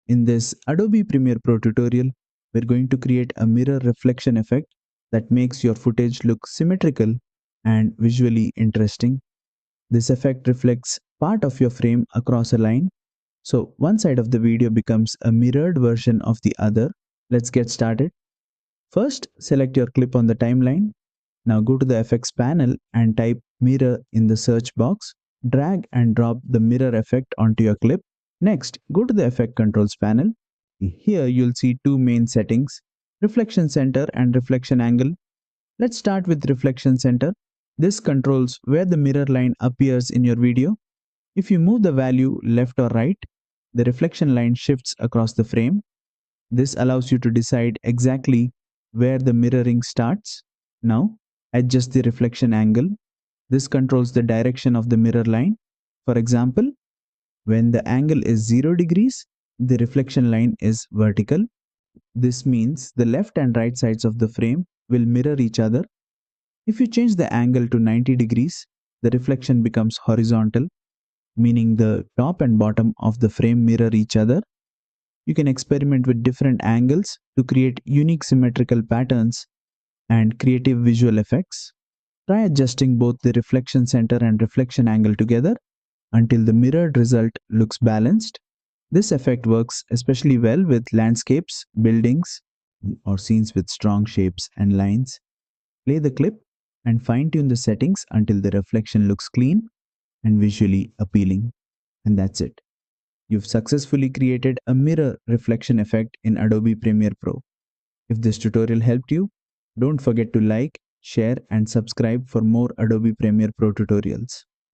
In this Adobe Premiere Pro tutorial, we're going to create a mirror reflection effect that makes your footage look symmetrical and visually interesting. This effect reflects part of your frame across a line, so one side of the video becomes a mirrored version of the other. Let's get started. First, select your clip on the timeline. Now go to the effects panel and type mirror in the search box. Drag and drop the mirror effect onto your clip. Next, go to the effect controls panel. Here you'll see two main settings, reflection center and reflection angle. Let's start with reflection center. This controls where the mirror line appears in your video. If you move the value left or right, the reflection line shifts across the frame. This allows you to decide exactly where the mirroring starts. Now, adjust the reflection angle. This controls the direction of the mirror line. For example, when the angle is 0 degrees, the reflection line is vertical. This means the left and right sides of the frame will mirror each other. If you change the angle to 90 degrees, the reflection becomes horizontal, meaning the top and bottom of the frame mirror each other. You can experiment with different angles to create unique symmetrical patterns and creative visual effects. Try adjusting both the reflection center and reflection angle together until the mirrored result looks balanced. This effect works especially well with landscapes, buildings, or scenes with strong shapes and lines. Play the clip and fine-tune the settings until the reflection looks clean and visually appealing. And that's it. You've successfully created a mirror reflection effect in Adobe Premiere Pro. If this tutorial helped you, don't forget to like, share, and subscribe for more Adobe Premiere Pro tutorials.